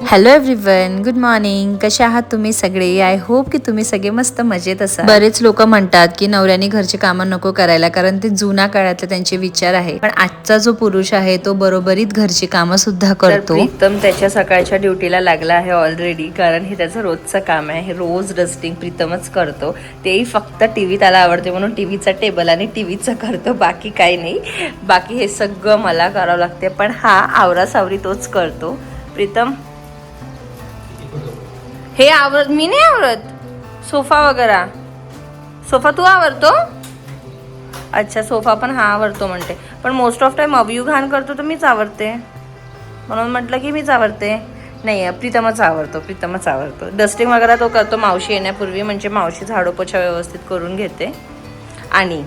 Hello everyone, good morning. कसे आहात तुम्ही सगळे? आय होप की तुम्ही सगळे मस्त मजेत असाल. बरेच लोक म्हणतात की नवऱ्याने घरचे कामं नको करायला, कारण ते जुना काळातले त्यांचे विचार आहे. पण आजचा जो पुरुष आहे तो बरोबरीत घरची कामं सुद्धा करतो. प्रीतम त्याच्या सकाळच्या ड्युटीला लागला आहे ऑलरेडी, कारण हे त्याचं रोजचं काम आहे. हे रोज डस्टिंग प्रीतमच करतो. तेही फक्त टीव्ही त्याला आवडते म्हणून टीव्हीचा टेबल आणि टीव्हीचं करतो, बाकी काही नाही. बाकी हे सगळं मला करावं लागते, पण हा आवरासावरी तोच करतो. प्रीतम हे मी नाही आवरत. सोफा वगैरे, सोफा तू आवरतो? अच्छा, सोफा पण हा आवरतो म्हणते, पण मोस्ट ऑफ टाइम अवयू घाण करतो तर मीच आवरते, म्हणून म्हटलं की मीच आवरते. नाही, प्रीतमच आवरतो. डस्टिंग वगैरे तो करतो मावशी येण्यापूर्वी, म्हणजे मावशी झाडू पोछा व्यवस्थित करून घेते. आणि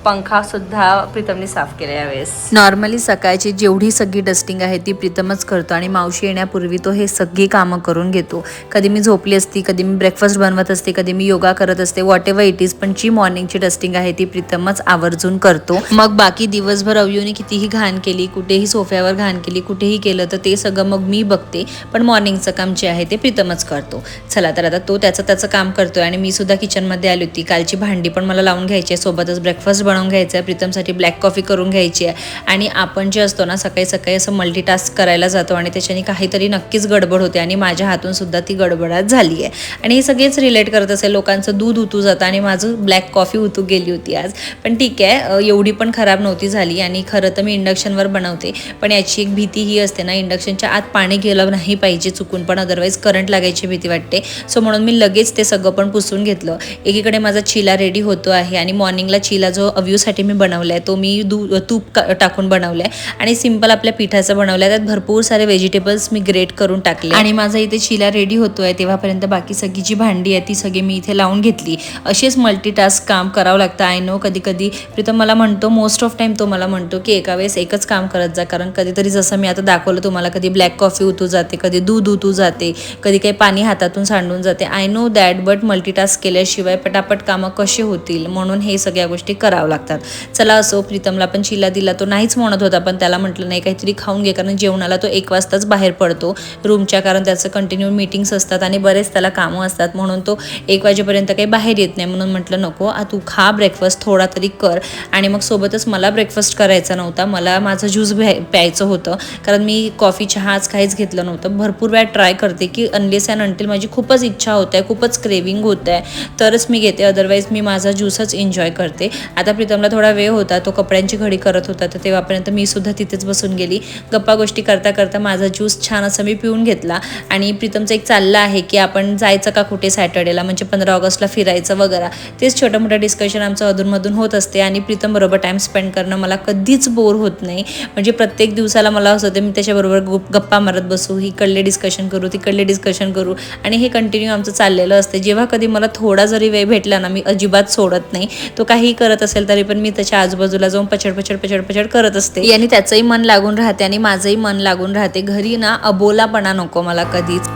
पंखा सुद्धा प्रीतमने साफ केला यावेळेस. नॉर्मली सकाळची जेवढी सगळी डस्टिंग आहे ती प्रीतमच करतो आणि मावशी येण्यापूर्वी तो हे सगळी कामं करून घेतो. कधी मी झोपली असती, कधी मी ब्रेकफास्ट बनवत असते, कधी मी योगा करत असते, व्हॉट एव्हर इट इज, पण जी मॉर्निंगची डस्टिंग आहे ती प्रीतमच आवर्जून करतो. मग बाकी दिवसभर अवयूने कितीही घाण केली, कुठेही सोफ्यावर घाण केली, कुठेही केलं तर ते सगळं मग मी बघते, पण मॉर्निंगचं काम जे आहे ते प्रीतमच करतो. चला तर आता तो त्याचं काम करतोय आणि मी सुद्धा किचनमध्ये आली होती. कालची भांडी पण मला लावून घ्यायची आहे, सोबतच ब्रेकफास्ट बनवून घ्यायचं आहे, प्रीतमसाठी ब्लॅक कॉफी करून घ्यायची आहे. आणि आपण जे असतो ना सकाळी सकाळी असं मल्टीटास्क करायला जातो आणि त्याच्याने काहीतरी नक्कीच गडबड होते, आणि माझ्या हातून सुद्धा ती गडबडात झाली आहे. आणि हे सगळेच रिलेट करत असेल, लोकांचं दूध उतू जातं आणि माझं ब्लॅक कॉफी उतू गेली होती आज. पण ठीक आहे, एवढी पण खराब नव्हती झाली. आणि खरं तर मी इंडक्शनवर बनवते, पण याची एक भीती ही असते ना, इंडक्शनच्या आत पाणी गेलं नाही पाहिजे चुकून, पण अदरवाईज करंट लागायची भीती वाटते. सो म्हणून मी लगेच ते सगळं पण पुसून घेतलं. एकीकडे माझा चिला रेडी होतो आहे, आणि मॉर्निंगला चिला जो अव्यूसाठी मी बनवलाय तो मी तूप टाकून बनवलाय आणि सिंपल आपल्या पिठाचं बनवलंय. त्यात भरपूर सारे व्हेजिटेबल्स मी ग्रेट करून टाकले आणि माझा इथे चिला रेडी होतोय. तेव्हापर्यंत बाकी सगळी जी भांडी आहे ती सगळी मी इथे लावून घेतली. असेच मल्टीटास्क काम करावं लागतं. आय नो कधी कधी प्रीतम मला म्हणतो, मोस्ट ऑफ टाइम तो मला म्हणतो की एका वेळेस एकच काम करत जा, कारण कधीतरी जसं मी आता दाखवलं तुम्हाला, कधी ब्लॅक कॉफी उतू जाते, कधी दूध उतू जाते, कधी काही पाणी हातातून सांडून जाते. I know that, but multitask केल्याशिवाय पटापट कामं कशी होतील, म्हणून हे सगळ्या गोष्टी करावं लागतात. चला असो, प्रीतमला पण चिला दिला. तो नाहीच म्हणत होता, पण त्याला म्हटलं नाही काहीतरी खाऊन घे, कारण जेवणाला तो 1 वाजताच बाहेर पडतो रूमच्या, कारण त्याचं कंटिन्यू मीटिंग्स असतात आणि बरेच त्याला कामं असतात, म्हणून तो 1 वाजेपर्यंत काही बाहेर येत नाही. म्हणून म्हटलं नको, तू खा ब्रेकफास्ट, थोडा तरी कर. आणि मग सोबतच मला ब्रेकफास्ट करायचा नव्हता, मला माझं ज्यूस प्यायचं होतं, कारण मी कॉफी चहा आज काहीच घेतलं नव्हतं. भरपूर वेळा ट्राय करते की अनलेस अँड अंटिल माझी खूपच इच्छा होत आहे, खूपच क्रेविंग होत आहे, तरच मी घेते, अदरवाईज मी माझा ज्यूसच एन्जॉय करते. आता प्रीतमला थोडा वेळ होता, तो कपड्यांची घडी करत होता, तर तेव्हापर्यंत मी सुद्धा तिथेच बसून गेली. गप्पा गोष्टी करता करता माझा ज्यूस छान असं मी पिऊन घेतला. आणि प्रीतमचं एक चाललं आहे की आपण जायचं का कुठे सॅटर्डेला, म्हणजे 15 ऑगस्टला फिरायचं वगैरे. तेच छोटं मोठं डिस्कशन आमचं अधूनमधून होत असते, आणि प्रीतम बरोबर टाईम स्पेंड करणं मला कधीच बोर होत नाही. म्हणजे प्रत्येक दिवसाला मला असं होतं मी त्याच्याबरोबर गप्पा मारत बसू, इकडले डिस्कशन करू, तिकडले डिस्कशन करू, आणि हे कंटिन्यू आमचं चाललेलं असते. जेव्हा कधी मला थोडा जरी वेळ भेटला ना, मी अजिबात सोडत नाही. तो काहीही करत असेल तरी पण मी त्याच्या आजूबाजूला जाऊन पचड करत असते, आणि त्याचंही मन लागून राहते आणि माझंही मन लागून राहते. घरी ना अबोलापणा नको मला कधीच.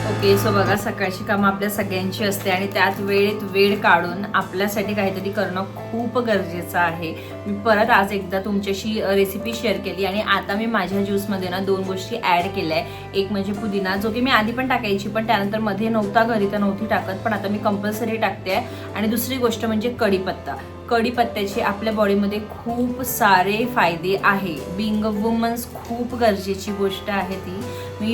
ओके, सो बघा, सकाळची कामं आपल्या सगळ्यांची असते आणि त्यात वेळ काढून आपल्यासाठी काहीतरी करणं खूप गरजेचं आहे. मी परत आज एकदा तुमच्याशी रेसिपी शेअर केली, आणि आता मी माझ्या ज्यूसमध्ये ना 2 गोष्टी ॲड केल्या आहे. एक म्हणजे पुदिना, जो की मी आधी पण टाकायची, पण त्यानंतर मध्ये नव्हता घरी तर नव्हती टाकत, पण आता मी कंपल्सरी टाकते आहे. आणि दुसरी गोष्ट म्हणजे कढीपत्त्याची आपल्या बॉडीमध्ये खूप सारे फायदे आहे. बिंग अ वुमन्स खूप गरजेची गोष्ट आहे ती. मी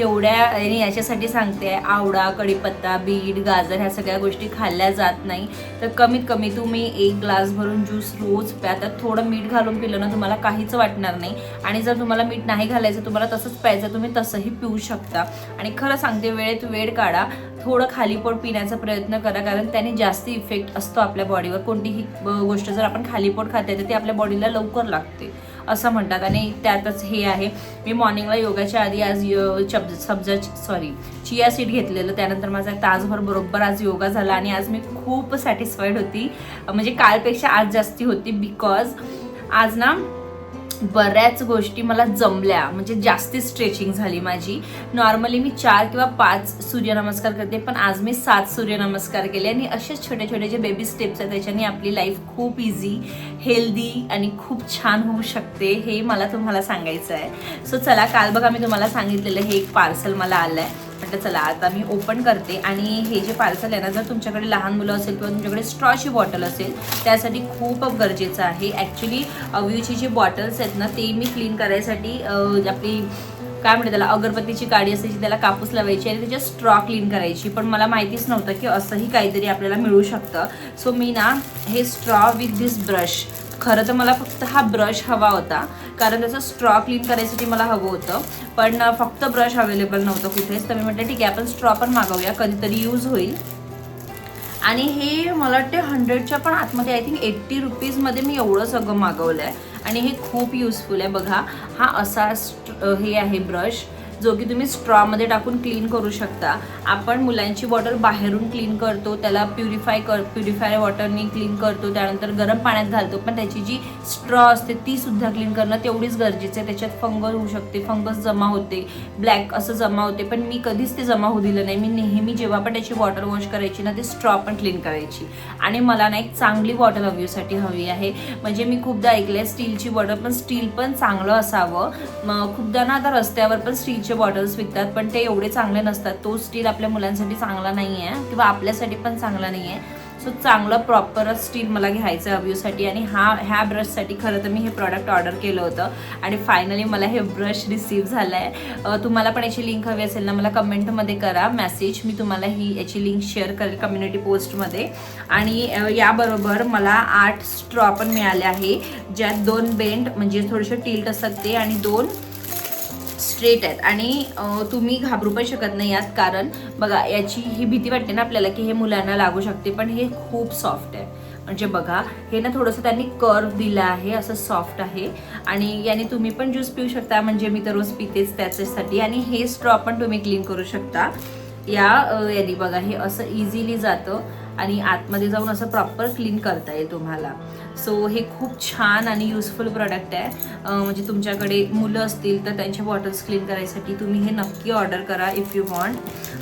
याच्यासाठी सांगते, आवळा, कढीपत्ता, बीट, गाजर ह्या सगळ्या गोष्टी खाल्ल्या जात नाही, तर कमीत कमी तुम्ही 1 ग्लास भरून ज्यूस रोज प्या. त्यात थोडं मीठ घालून पिलं ना तुम्हाला काहीच वाटणार नाही. आणि जर तुम्हाला मीठ नाही घालायचं, तुम्हाला तसंच प्यायचं, तुम्ही तसंही पिऊ शकता. आणि खरं सांगते, वेळेत वेळ काढा, थोडं खाली पोट पिण्याचा प्रयत्न करा, कारण त्याने जास्त इफेक्ट असतो आपल्या बॉडीवर. कोणतीही गोष्ट जर आपण खाली पोट खाते तर ती आपल्या बॉडीला लवकर लागते असं म्हणतात. आणि त्यातच हे आहे, मी मॉर्निंगला योगाच्या आधी आज चिया सीड घेतलेलं, त्यानंतर माझा तासभर बरोबर आज योगा झाला, आणि आज मी खूप सॅटिस्फाईड होती. म्हणजे कालपेक्षा आज जास्ती होती, बिकॉज आज ना बऱ्याच गोष्टी मला जमल्या, म्हणजे जास्ती स्ट्रेचिंग झाली माझी. नॉर्मली मी 4 किंवा 5 सूर्यनमस्कार करते, पण आज मी 7 सूर्यनमस्कार केले. आणि असेच छोटे छोटे जे बेबी स्टेप्स आहेत त्याच्याने आपली लाईफ खूप इझी, हेल्दी आणि खूप छान होऊ शकते, हे मला तुम्हाला सांगायचं आहे. सो चला, काल बघा मी तुम्हाला सांगितलेलं हे एक पार्सल मला आलं आहे. म्हटलं चला आता मी ओपन करते. आणि हे जे पार्सल आहे ना, जर तुमच्याकडे लहान मुलं असेल किंवा तुमच्याकडे स्ट्रॉची बॉटल असेल त्यासाठी खूप गरजेचं आहे. ॲक्च्युली अव्यूची जी बॉटल्स आहेत ना ते मी क्लीन करायसाठी आपली काय म्हणते त्याला अगरबत्तीची काडी असायची, त्याला कापूस लावायची आणि त्याच्या स्ट्रॉ क्लीन करायची. पण मला माहितीच नव्हतं की असंही काहीतरी आपल्याला मिळू शकतं. सो मी ना हे स्ट्रॉ विथ दिस ब्रश, खरं तर मला फक्त हा ब्रश हवा होता कारण त्याचा स्ट्रॉ क्लीन करायसाठी मला हवं होतं, पण फक्त ब्रश अवेलेबल नव्हतं कुठेच. तर मी म्हटलं ठीक आहे आपण स्ट्रॉ पण मागवूया, कधीतरी यूज होईल. आणि हे मला वाटते 100च्या पण आतमध्ये, आय थिंक 80 रुपीजमध्ये मी एवढं सगळं मागवलं आहे. आणि हे खूप युजफुल आहे. बघा हा असा हे आहे ब्रश जो की तुम्ही स्ट्रॉमध्ये टाकून क्लीन करू शकता. आपण मुलांची बॉटल बाहेरून क्लीन करतो, त्याला प्युरिफाय वॉटरनी क्लीन करतो, त्यानंतर गरम पाण्यात घालतो, पण त्याची जी स्ट्रॉ असते ती सुद्धा क्लीन करणं तेवढीच गरजेचं आहे. त्याच्यात फंगस होऊ शकते, फंगस जमा होते, ब्लॅक असं जमा होते, पण मी कधीच ते जमा होऊ दिलं नाही. मी नेहमी जेव्हा पण त्याची बॉटल वॉश करायची ना, ती स्ट्रॉ पण क्लीन करायची. आणि मला ना एक चांगली बॉटल अव्यूसाठी हवी आहे. म्हणजे मी खूपदा ऐकलंय स्टीलची बॉटल, पण स्टील पण चांगलं असावं. खूपदा ना आता रस्त्यावर पण स्टीलचे बॉटल्स विकतात, पण ते एवढे चांगले नसतात. तो स्टील आपल्या मुलांसाठी चांगला नाही आहे किंवा आपल्यासाठी पण चांगला नाही आहे. सो चांगलं प्रॉपरच स्टील मला घ्यायचं अव्यूसाठी. आणि ह्या ब्रशसाठी खरं तर मी हे प्रॉडक्ट ऑर्डर केलं होतं आणि फायनली मला हे ब्रश रिसीव्ह झालं आहे. तुम्हाला पण याची लिंक हवी असेल ना, मला कमेंटमध्ये करा मेसेज, मी तुम्हाला याची लिंक शेअर करेल कम्युनिटी पोस्टमध्ये. आणि याबरोबर मला 8 स्ट्रॉ पण मिळाले आहे, ज्यात 2 बेंड म्हणजे थोडेसे टिल्ट असतात ते आणि 2 स्ट्रेट आहेत. आणि तुम्ही घाबरू पण शकत नाही यात, कारण बघा याची ही भीती वाटते ना आपल्याला की हे मुलांना लागू शकते, पण हे खूप सॉफ्ट आहे. म्हणजे बघा हे ना थोडंसं त्यांनी कर्व दिलं आहे, असं सॉफ्ट आहे. आणि याने तुम्ही पण ज्यूस पिऊ शकता, म्हणजे मी तर रोज पितेच त्याच्यासाठी. आणि हे स्ट्रॉ पण तुम्ही क्लीन करू शकता याने. बघा हे असं इझिली जातं आणि आतमध्ये जाऊन असं प्रॉपर क्लीन करता येईल तुम्हाला. सो हे खूप छान आणि युजफुल प्रोडक्ट आहे. म्हणजे तुमच्याकडे मुलं असतील तर त्यांचे बॉटल्स क्लीन करायसाठी तुम्ही हे नक्की ऑर्डर करा इफ यू वॉन्ट.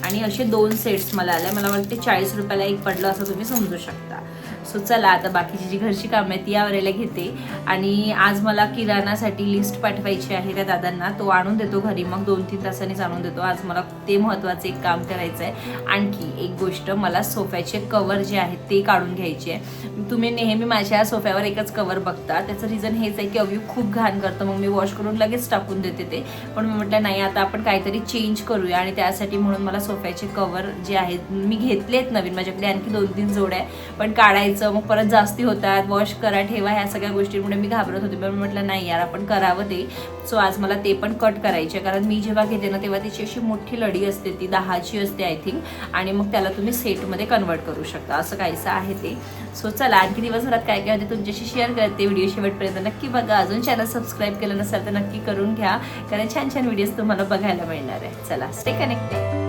आणि असे 2 सेट्स मला आले, मला वाटते 40 रुपयाला एक पडलं असं तुम्ही समजू शकता. सो चला आता बाकीची जी घरची कामं आहेत ती आवरायला घेते. आणि आज मला किराणासाठी लिस्ट पाठवायची आहे त्या दादांना, तो आणून देतो घरी, मग 2-3 तासांनीच आणून देतो. आज मला ते महत्त्वाचं एक काम करायचं आहे. आणखी एक गोष्ट, मला सोफ्याचे कवर जे आहेत ते काढून घ्यायचे आहे. तुम्ही नेहमी माझ्या सोफ्यावर एकच कवर बघता, त्याचं रिझन हेच आहे की अव्यू खूप घाण करतं, मग मी वॉश करून लगेच टाकून देते ते. पण मी म्हटलं नाही आता आपण काहीतरी चेंज करूया, आणि त्यासाठी म्हणून मला सोफ्याचे कवर जे आहेत मी घेतलेत नवीन, माझ्याकडे आणखी 2-3 जोड्या आहे, पण काढायचं मग परत जास्ती होतात, वॉश करा ठेवा, ह्या सगळ्या गोष्टींमुळे मी घाबरत होते. पण म्हटलं नाही यार आपण करावं ते. सो आज मला ते पण कट करायचे, कारण मी जेव्हा घेते ना तेव्हा त्याची अशी मोठी लढी असते, ती 10ची असते आय थिंक, आणि मग त्याला तुम्ही सेटमध्ये कन्वर्ट करू शकता, असं काहीसं आहे ते. सो चला आणखी दिवसभरात काय काय होते तुमच्याशी शेअर करते. व्हिडिओ शेवटपर्यंत नक्की बघा. अजून चॅनल सबस्क्राईब केलं नसेल तर नक्की करून घ्या, कारण छान छान व्हिडिओज तुम्हाला बघायला मिळणार आहे. चला स्टे कनेक्टेड.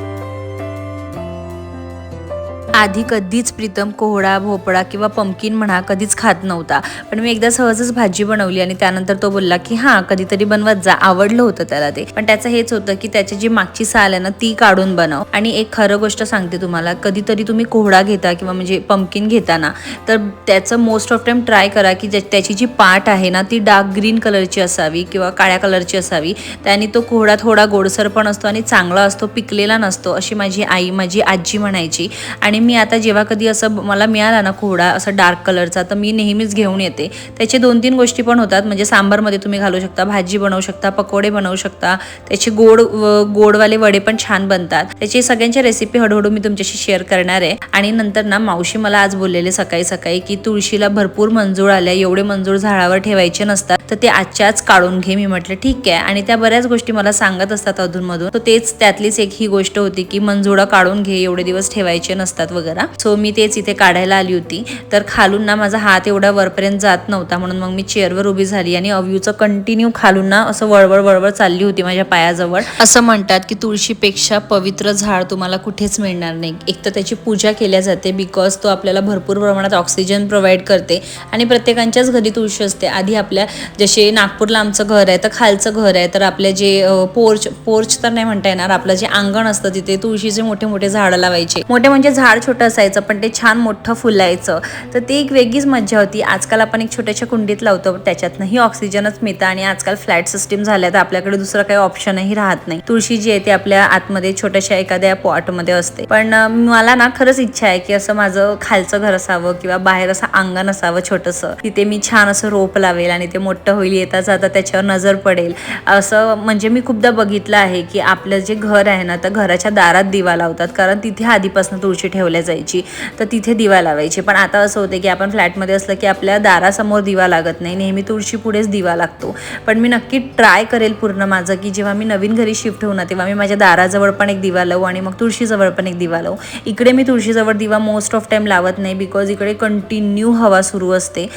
आधी कधीच प्रीतम कोहळा, भोपळा किंवा पंपकिन म्हणा कधीच खात नव्हता, पण मी एकदा सहजच भाजी बनवली आणि त्यानंतर तो बोलला की हां कधीतरी बनवत जा. आवडलं होतं त्याला ते, पण त्याचं हेच होतं की त्याची जी मागची साल आहे ना ती काढून बनव. आणि एक खरं गोष्ट सांगते तुम्हाला, कधीतरी तुम्ही कोहळा घेता किंवा म्हणजे पंपकिन घेता ना, तर त्याचं मोस्ट ऑफ टाइम ट्राय करा की त्याची जी पाट आहे ना ती डार्क ग्रीन कलरची असावी किंवा काळ्या कलरची असावी. त्याने तो कोहळा थोडा गोडसर पण असतो आणि चांगला असतो, पिकलेला नसतो, अशी माझी आई, माझी आजी म्हणायची. आणि मी आता जेव्हा कधी असं मला मिळाला ना कोहळा असं डार्क कलरचा, तर मी नेहमीच घेऊन येते. त्याचे 2-3 गोष्टी पण होतात, म्हणजे सांबारमध्ये तुम्ही घालू शकता, भाजी बनवू शकता, पकोडे बनवू शकता, त्याचे गोडवाले वडे पण छान बनतात. त्याची सगळ्यांच्या रेसिपी हळूहळू मी तुमच्याशी शेअर करणार आहे. आणि नंतर ना मावशी मला आज बोललेले सकाळी सकाळी की तुळशीला भरपूर मंजूळ आल्या, एवढे मंजूळ झाडावर ठेवायचे नसतात, तर ते आजच्याच काढून घे. मी म्हटलं ठीक आहे. आणि त्या बऱ्याच गोष्टी मला सांगत असतात अधूनमधून, तर तेच त्यातलीच एक ही गोष्ट होती की मंजुळा काढून घे, एवढे दिवस ठेवायचे नसतात वगैरे. सो मी तेच इथे काढायला आली होती, तर खालून ना माझा हात एवढा वरपर्यंत जात नव्हता, म्हणून मग मी चेअरवर उभी झाली आणि अव्यूचं कंटिन्यू खालून ना असं वळवळ चालली होती माझ्या पायाजवळ. असं म्हणतात की तुळशीपेक्षा पवित्र झाड तुम्हाला कुठेच मिळणार नाही. एक तर त्याची पूजा केल्या जाते बिकॉज तो आपल्याला भरपूर प्रमाणात ऑक्सिजन प्रोव्हाइड करते, आणि प्रत्येकाच्याच घरी तुळशी असते. आधी आपल्या जसे नागपूरला आमचं घर आहे तर खालचं घर आहे, तर आपल्या जे पोर्च तर नाही म्हणता येणार, आपलं जे अंगण असतं तिथे तुळशीचे मोठे मोठे झाडं लावायचे. मोठे म्हणजे झाड फार छोटं असायचं पण ते छान मोठं फुलायचं, तर ती एक वेगळीच मज्जा होती. आजकाल आपण एक छोट्याशा कुंडीत लावतो, त्याच्यातनंही ऑक्सिजनच मिळतं आणि आजकाल फ्लॅट सिस्टीम झाल्या तर आपल्याकडे दुसरं काही ऑप्शनही राहत नाही. तुळशी जी आहे ती आपल्या आतमध्ये छोट्याशा एखाद्या पॉटमध्ये असते. पण मला ना खरंच इच्छा आहे की असं माझं खालचं घर असावं किंवा बाहेर असं अंगण असावं छोटंसं, तिथे मी छान असं रोप लावेल आणि ते मोठं होईल, येता जाता त्याच्यावर नजर पडेल असं. म्हणजे मी खूपदा बघितलं आहे की आपलं जे घर आहे ना, तर घराच्या दारात दिवा लावतात, कारण तिथे आधीपासून तुळशी ठेवल्या जायची, तर तिथे दिवा लावायची. पण आता असं होते की आपण फ्लॅटमध्ये असलं की आपल्या दारासमोर दिवा लागत नाही, नेहमी तुळशी पुढेच दिवा लागतो. पण मी नक्की ट्राय करेल पूर्ण माझं की जेव्हा मी नवीन घरी शिफ्ट होऊ ना, तेव्हा मी माझ्या दाराजवळ पण एक दिवा लावू आणि मग तुळशीजवळ पण एक दिवा लावू. इकडे मी तुळशीजवळ दिवा मोस्ट ऑफ टाइम लावत नाही, बिकॉज इकडे कंटिन्यू हवा सुरू असते.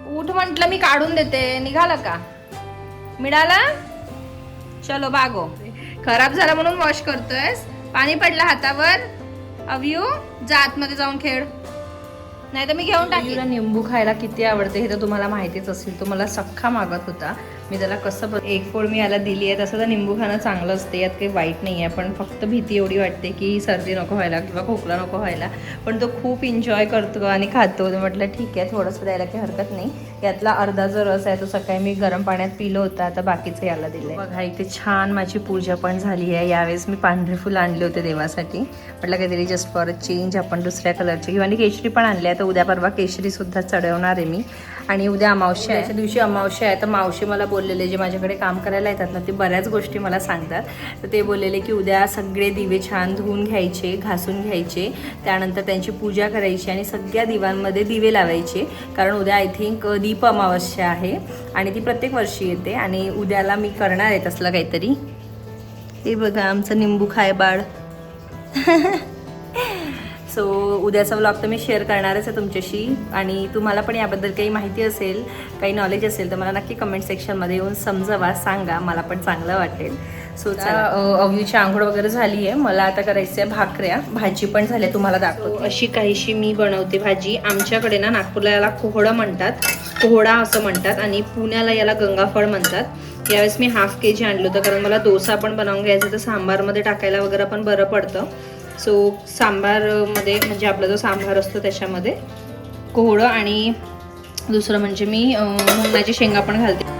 उठ म्हटलं मी काढून देते, निघाला का? मिळाला? चलो भागो. खराब झाला म्हणून वॉश करतोयस? पाणी पडलं हातावर? अव्यू जा आतमध्ये जाऊन खेळ, नाही तर मी घेऊन टाकेन. निंबू खायला किती आवडते हे तर तुम्हाला माहितीच असेल. तो मला सख्खा मागत होता, मी त्याला कसं एक फोड मी याला दिली आहे. तसं तर निंबू खाणं चांगलं असते, यात काही वाईट नाही आहे, पण फक्त भीती एवढी वाटते की सर्दी नको व्हायला किंवा खोकला नको व्हायला. पण तो खूप एन्जॉय करतो आणि खातो. म्हटलं ठीक आहे, थोडंसं द्यायला काही हरकत नाही. यातला अर्धा जो रस आहे तो सकाळी मी गरम पाण्यात पिलं होतं, आता बाकीचं याला दिलं. बघा इथे छान माझी पूजा पण झाली आहे. यावेळेस मी पांढरे फुलं आणले होते देवासाठी, म्हटलं काहीतरी जस्ट फॉर अ चेंज आपण दुसऱ्या कलरची किंवा केशरी पण आणली आहे. तर उद्या परवा केशरी सुद्धा चढवणार आहे मी. आणि उद्या अमावस्या आहे, त्याच्या दिवशी अमावस्या आहे. तर मावशी मला बोललेले, जे माझ्याकडे काम करायला येतात ना, ते बऱ्याच गोष्टी मला सांगतात. तर ते बोललेले की उद्या सगळे दिवे छान धुवून घ्यायचे, घासून घ्यायचे, त्यानंतर त्यांची पूजा करायची आणि सगळ्या दिवांमध्ये दिवे लावायचे, कारण उद्या आय थिंक दीप अमावस्या आहे आणि ती प्रत्येक वर्षी येते. आणि उद्याला मी करणार आहे तसलं काहीतरी. हे बघा आमचं निंबू खाय बाळ. सो उद्याचा व्लॉग तर मी शेअर करणारच आहे तुमच्याशी. आणि तुम्हाला पण याबद्दल काही माहिती असेल, काही नॉलेज असेल तर मला नक्की कमेंट सेक्शनमध्ये येऊन समजावा, सांगा, मला पण चांगलं वाटेल. सो अव्यूची आंघोळ वगैरे झाली आहे. मला आता करायचं आहे भाकऱ्या, भाजी पण झाली, तुम्हाला दाखवतो. अशी काहीशी मी बनवते भाजी. आमच्याकडे ना नागपूरला याला कोहडा म्हणतात, कोहडा असं म्हणतात, आणि पुण्याला याला गंगाफळ म्हणतात. यावेळेस मी ½ kg आणलं होतं, कारण मला डोसा पण बनवून घ्यायचा, तर सांबारमध्ये टाकायला वगैरे पण बरं पडतं. सो सांबारमध्ये म्हणजे आपला जो सांबार असतो त्याच्यामध्ये कोहळं, आणि दुसरं म्हणजे मी मुंगाची शेंगा पण घालते.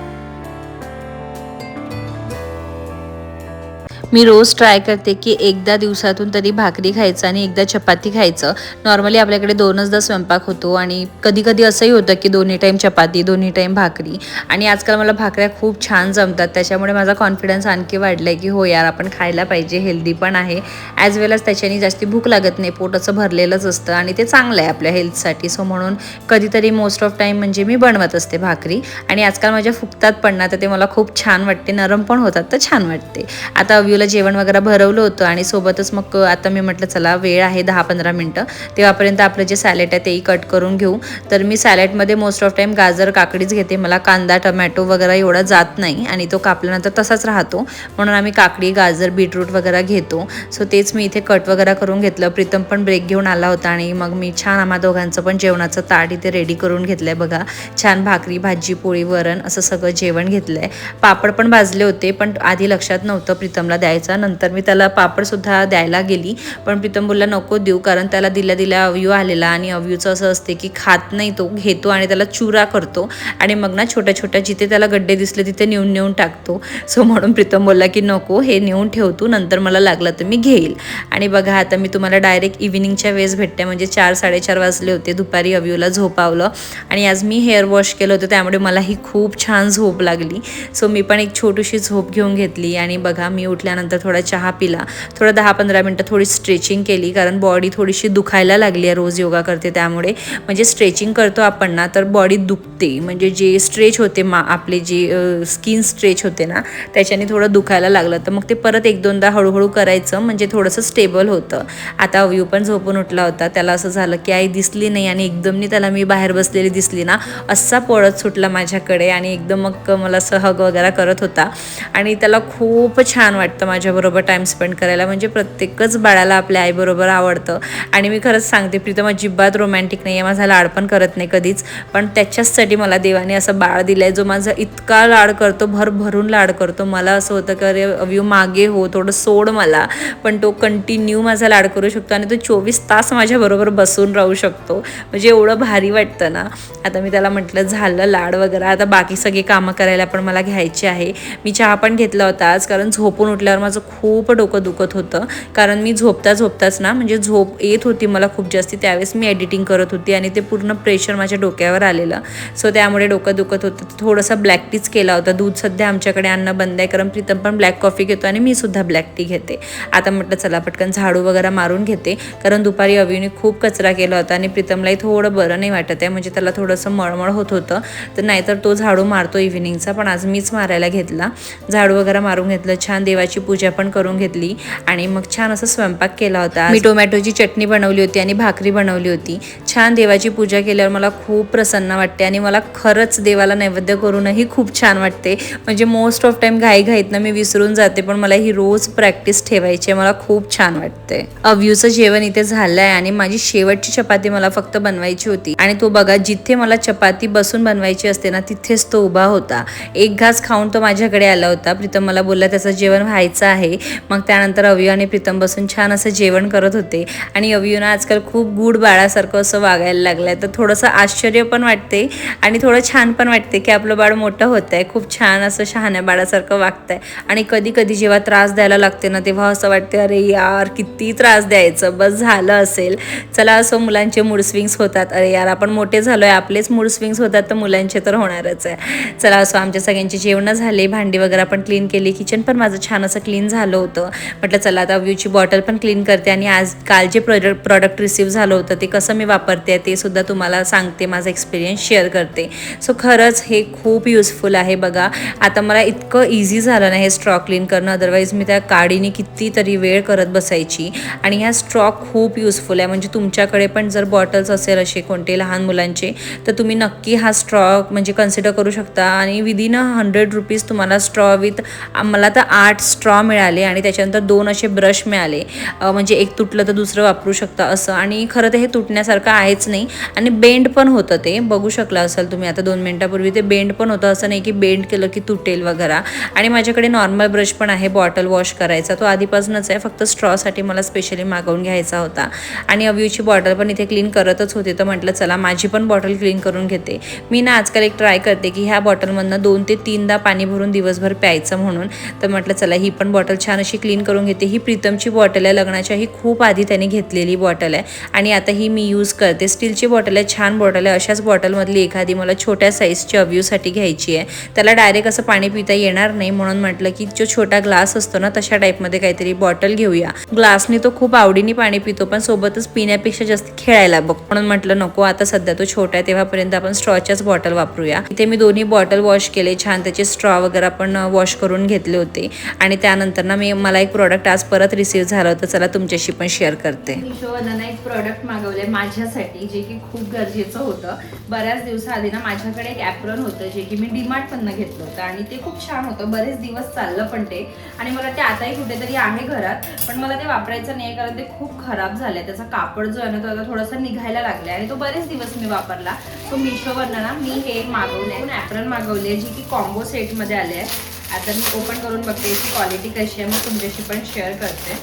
मी रोज ट्राय करते की एकदा दिवसातून तरी भाकरी खायचं आणि एकदा चपाती खायचं. नॉर्मली आपल्याकडे 2च स्वयंपाक होतो आणि कधी कधी असंही होतं की 2 टाईम चपाती 2 टाईम भाकरी. आणि आजकाल मला भाकऱ्या खूप छान जमतात, त्याच्यामुळे माझा कॉन्फिडन्स आणखी वाढला आहे की हो यार आपण खायला पाहिजे, हेल्दी पण आहे, ॲज वेल एज त्याच्याने जास्ती भूक लागत नाही, पोट असं भरलेलंच असतं आणि ते चांगलं आहे आपल्या हेल्थसाठी. सो म्हणून कधीतरी मोस्ट ऑफ टाईम म्हणजे मी बनवत असते भाकरी. आणि आजकाल माझ्या फुगतात पण ना, तर ते मला खूप छान वाटते, नरम पण होतात, तर छान वाटते. आता अव्यूला जेवण वगैरे भरवलं होतं आणि सोबतच मग आता मी म्हटलं चला वेळ आहे 10-15 मिनटं, तेव्हापर्यंत आपलं जे सॅलेड आहे तेही कट करून घेऊ. तर मी सॅलेडमध्ये मोस्ट ऑफ टाईम गाजर काकडीच घेते, मला कांदा टमॅटो वगैरे एवढा जात नाही आणि तो कापल्यानंतर तसाच राहतो, म्हणून आम्ही काकडी गाजर बीटरूट वगैरे घेतो. सो तेच मी इथे कट वगैरे करून घेतलं. प्रीतम पण ब्रेक घेऊन आला होता आणि मग मी छान आम्हा दोघांचं पण जेवणाचं ताट इथे रेडी करून घेतलं आहे. बघा छान भाकरी भाजी पोळी वरण असं सगळं जेवण घेतलं आहे. पापड पण भाजले होते, पण आधी लक्षात नव्हतं प्रीतमला द्यायचं. नंतर मी त्याला पापडसुद्धा द्यायला गेली, पण प्रीतम बोलला नको देऊ, कारण त्याला दिल्या अव्यू आलेला आणि अव्यूचं असं असते की खात नाही, तो घेतो आणि त्याला चुरा करतो आणि मग ना छोट्या छोट्या जिथे त्याला गड्डे दिसले तिथे नेऊन टाकतो. सो म्हणून प्रीतम बोलला की नको, हे नेऊन ठेवतो, नंतर मला लागलं तर मी घेईल. आणि बघा आता मी तुम्हाला डायरेक्ट इव्हिनिंगच्या वेळेस भेटते, म्हणजे 4-4:30 वाजले होते. दुपारी अव्यूला झोपावलं आणि आज मी हेअर वॉश केलं होतं, त्यामुळे मलाही खूप छान झोप लागली. सो मी पण एक छोटीशी झोप घेऊन घेतली आणि बघा मी उठल्यानंतर थोडा चहा पिला, थोडं 10-15 मिनटं थोडी स्ट्रेचिंग केली, कारण बॉडी थोडीशी दुखायला लागली आहे. रोज योगा करते त्यामुळे, म्हणजे स्ट्रेचिंग करतो आपण ना तर बॉडी दुखते, म्हणजे जे स्ट्रेच होते आपले जे स्किन स्ट्रेच होते ना त्याच्याने थोडं दुखायला लागलं, तर मग ते परत 1-2दा हळूहळू करायचं, म्हणजे थोडंसं स्टेबल होतं. आता अव्यू पण झोपून उठला होता, त्याला असं झालं की आई दिसली नाही आणि एकदमनी त्याला मी बाहेर बसलेली दिसली ना, असा पळत सुटला माझ्याकडे आणि एकदम मग मला असं हग वगैरे करत होता आणि त्याला खूप छान वाटतं. आवडतं माझ्याबरोबर टाईम स्पेंड करायला, म्हणजे प्रत्येकच बाळाला आपल्या आईबरोबर आवडतं. आणि मी खरंच सांगते प्रीतम अजिबात रोमॅन्टिक नाही आहे, माझा लाड पण करत नाही कधीच, पण त्याच्याचसाठी मला देवाने असं बाळ दिलं आहे जो माझा इतका लाड करतो, भरभरून लाड करतो. मला असं होतं की अरे अव्यू मागे हो, थोडं सोड मला, पण तो कंटिन्यू माझा लाड करू शकतो आणि तो 24 तास माझ्याबरोबर बसून राहू शकतो, म्हणजे एवढं भारी वाटतं ना. आता मी त्याला म्हटलं झालं लाड वगैरे, आता बाकी सगळी कामं करायला पण मला घ्यायची आहे. मी चहा पण घेतला होता आज, कारण झोपून उठल्यावर माझं खूप डोकं दुखत होतं, कारण मी झोपताच ना म्हणजे झोप येत होती मला खूप जास्ती. त्यावेळेस मी एडिटिंग करत होती आणि ते पूर्ण प्रेशर माझ्या डोक्यावर आलेलं, सो त्यामुळे डोकं दुखत होतं. थोडंसं ब्लॅक टीच केला होता. दूध सध्या आमच्याकडे आणणं बंद आहे, कारण प्रीतम पण ब्लॅक कॉफी घेतो आणि मी सुद्धा ब्लॅक टी घेते. आता म्हटलं चला पटकन झाडू वगैरे मारून घेते, कारण दुपारी अवीने खूप कचरा केला होता आणि प्रीतमलाही थोडं बरं नाही वाटत आहे, म्हणजे त्याला थोडंसं मळमळ होत होतं. तर नाहीतर तो झाडू मारतो इव्हिनिंगचा, पण आज मीच मारायला घेतला. झाडू वगैरे मारून घेतलं, छान देवाची पूजा पण करून घेतली आणि मग छान असं स्वयंपाक केला होता. मी टोमॅटोची चटणी बनवली होती आणि भाकरी बनवली होती. छान देवाची पूजा केल्यावर मला खूप प्रसन्न वाटते आणि मला खरंच देवाला नैवेद्य करूनही खूप छान वाटते. म्हणजे मोस्ट ऑफ टाइम घाईघाईतनं मी विसरून जाते, पण मला ही रोज प्रॅक्टिस ठेवायची आहे. मला खूप छान वाटते. अव्यूचं जेवण इथे झालं आहे आणि माझी शेवटची चपाती मला फक्त बनवायची होती आणि तो बघा जिथे मला चपाती बसून बनवायची असते ना तिथेच तो उभा होता. एक घास खाऊन तो माझ्याकडे आला होता. प्रीतम मला बोलला त्याचं जेवण व्हायचं आहे. मग त्यानंतर अव्यू आणि प्रीतम बसून छान असं जेवण करत होते आणि अव्यूनं आजकाल खूप गुड बाळासारखं असं वागायला लागलं आहे. तर थोडंसं आश्चर्य पण वाटते आणि थोडं छान पण वाटते की आपलं बाळ मोठं होत आहे, खूप छान असं शहाण्या बाळासारखं वागत आहे. आणि कधी कधी जेव्हा त्रास द्यायला लागते ना तेव्हा असं वाटते अरे यार किती त्रास द्यायचं, बस झालं असेल. चला असं मुलांचे मूड स्विंग्स होतात, अरे यार आपण मोठे झालोय, आपलेच मूड स्विंग्स होतात तर मुलांचे तर होणारच आहे. चला असं आमच्या सगळ्यांची जेवणं झाले, भांडी वगैरे पण क्लीन केली, किचन पण माझं छान असं क्लीन झालं होतं. म्हटलं चला आता व्ह्यूची बॉटल पण क्लीन करते आणि आज काल जे प्रॉडक्ट रिसीव्ह झालं होतं ते कसं मी वापरते ते सुद्धा तुम्हाला सांगते, माझा एक्सपिरियन्स शेअर करते. सो खरंच हे खूप युजफुल आहे. बघा आता मला इतकं इझी झालं ना हे स्ट्रॉ क्लीन करणं, अदरवाईज मी त्या काडीने कितीतरी वेळ करत बसायची. आणि ह्या स्ट्रॉ खूप युजफुल आहे, म्हणजे तुमच्याकडे पण जर बॉटल्स असेल असे कोणते लहान मुलांचे तर तुम्ही नक्की हा स्ट्रॉ म्हणजे कन्सिडर करू शकता. आणि विदिन 100 रुपीज तुम्हाला स्ट्रॉ विथ, मला तर 8 स्ट्रॉ मिळाले आणि त्याच्यानंतर 2 असे ब्रश मिळाले, म्हणजे एक तुटलं तर दुसरं वापरू शकता असं. आणि खरं तर हे तुटण्यासारखं आहेच नाही आणि बेंड पण होतं, ते बघू शकला असाल तुम्ही आता 2 मिनिटापूर्वी, ते बेंड पण होतं, असं नाही की बेंड केलं की तुटेल वगैरे. आणि माझ्याकडे नॉर्मल ब्रश पण आहे बॉटल वॉश करायचा, तो आधीपासूनच आहे, फक्त स्ट्रॉसाठी मला स्पेशली मागवून घ्यायचा होता. आणि अव्यूची बॉटल पण इथे क्लीन करतच होते, तर म्हटलं चला माझी पण बॉटल क्लीन करून घेते. मी ना आजकाल एक ट्राय करते की ह्या बॉटलमधनं 2 ते 3दा पाणी भरून दिवसभर प्यायचं म्हणून. तर म्हटलं चला ही पण बॉटल छान अशी क्लीन करून घेते. ही प्रीतमची बॉटल आहे, लग्नाच्या ही खूप आधी त्याने घेतलेली बॉटल आहे आणि आता ही मी यूज करते. स्टीलची बॉटल आहे, छान बॉटल आहे. अशाच बॉटलमधली एखादी मला छोट्या साईजची अव्यूसाठी घ्यायची आहे. त्याला डायरेक्ट असं पाणी पिता येणार नाही, म्हणून म्हटलं की जो छोटा ग्लास असतो ना तशा टाईपमध्ये काहीतरी बॉटल घेऊया. ग्लासने तो खूप आवडीने पाणी पितो, पण सोबतच पिण्यापेक्षा जास्त खेळायला बघ, म्हणून म्हटलं नको आता सध्या तो छोटा आहे तेव्हापर्यंत आपण स्ट्रॉच्याच बॉटल वापरूया. इथे मी दोन्ही बॉटल वॉश केले, छान त्याचे स्ट्रॉ वगैरे पण वॉश करून घेतले होते. आणि त्यानंतर ना मला एक प्रोडक्ट आज परत रिसीव्ह झालं होतं, चला तुमच्याशी पण शेअर करते. मिशोवरनं एक प्रोडक्ट मागवले माझ्यासाठी, जे की खूप गरजेचं होतं. बऱ्याच दिवसाआधी ना माझ्याकडे एक ॲप्रॉन होतं जे की मी डीमार्टमधनं घेतलं होतं आणि ते खूप छान होतं, बरेच दिवस चाललं पण ते. आणि मला ते आताही कुठेतरी आहे घरात, पण मला ते वापरायचं नाही कारण ते खूप खराब झालं आहे. त्याचा कापड जो आहे ना तो आता थोडासा निघायला लागला आहे आणि तो बरेच दिवस मी वापरला. तो मिशोवरनं ना मी हे मागवले, ॲप्रॉन मागवले जे की कॉम्बो सेटमध्ये आले आहे. आता मी ओपन करून बघते याची क्वालिटी कशी आहे, मग तुमच्याशी पण शेअर करते.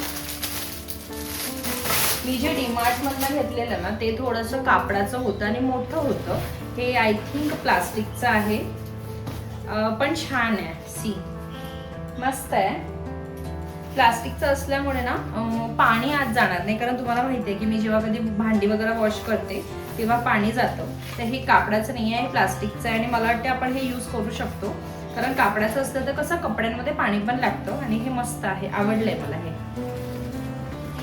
मी जे डीमार्टमधनं घेतलेलं ना ते थोडंसं कापडाचं होतं आणि मोठं होतं. हे आय थिंक प्लास्टिकचं आहे, पण छान आहे. सी मस्त आहे. प्लास्टिकचं असल्यामुळे ना पाणी आत जाणार नाही, कारण तुम्हाला माहिती आहे की मी जेव्हा कधी भांडी वगैरे वॉश करते तेव्हा पाणी जातं. तर हे कापडाचं नाही आहे, प्लास्टिकचं आहे आणि मला वाटतं आपण हे यूज करू शकतो, कारण कापडाचं असतं तर कसं कपड्यांमध्ये पाणी पण लागतं. आणि हे मस्त आहे, आवडलंय मला.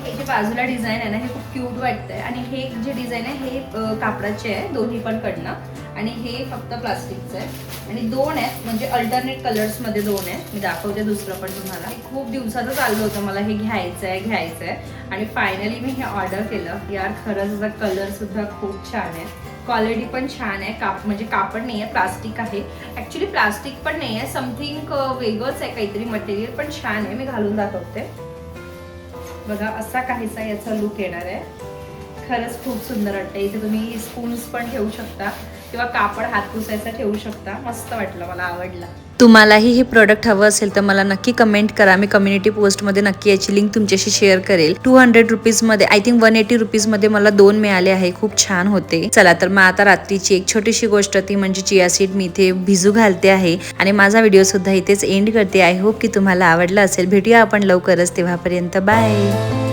हे जे बाजूला डिझाईन आहे ना हे खूप क्यूट वाटतंय आणि हे जे डिझाईन आहे हे कापडाचे आहे दोन्ही पण कडनं आणि हे फक्त प्लास्टिकचं आहे. आणि 2 आहेत, म्हणजे अल्टरनेट कलर्समध्ये 2 आहेत. मी दाखवते दुसरं पण तुम्हाला. खूप दिवसाचं चाललं होतं मला हे घ्यायचं आहे आणि फायनली मी हे ऑर्डर केलं. यार खरंच कलर सुद्धा खूप छान आहे. क्वालिटी पण छान आहे. म्हणजे कापड नाही आहे, प्लास्टिक आहे. ॲक्च्युली प्लास्टिक पण नाही आहे, समथिंग वेगळंच आहे काहीतरी मटेरियल, पण छान आहे. मी घालून दाखवते बघा. असा काहीसा याचा लुक येणार आहे. खरंच खूप सुंदर वाटतं. इथे तुम्ही स्पून्स पण ठेवू शकता किंवा कापड हात पुसायचा ठेवू शकता. मस्त वाटलं, मला आवडला. तुम्हालाही हे प्रोडक्ट हवं असेल तर मला नक्की कमेंट करा. मी कम्युनिटी पोस्टमध्ये नक्की याची लिंक तुमच्याशी शेअर करेल. 200 रुपीजमध्ये, आय थिंक 180 रुपीजमध्ये मला 2 मिळाले आहे. खूप छान होते. चला तर मग आता रात्रीची एक छोटीशी गोष्ट, ती म्हणजे चिया सीड मी इथे भिजू घालते आहे आणि माझा व्हिडिओ सुद्धा इथेच एंड करते. आय होप की तुम्हाला आवडला असेल. भेटूया आपण लवकरच, तेव्हापर्यंत बाय.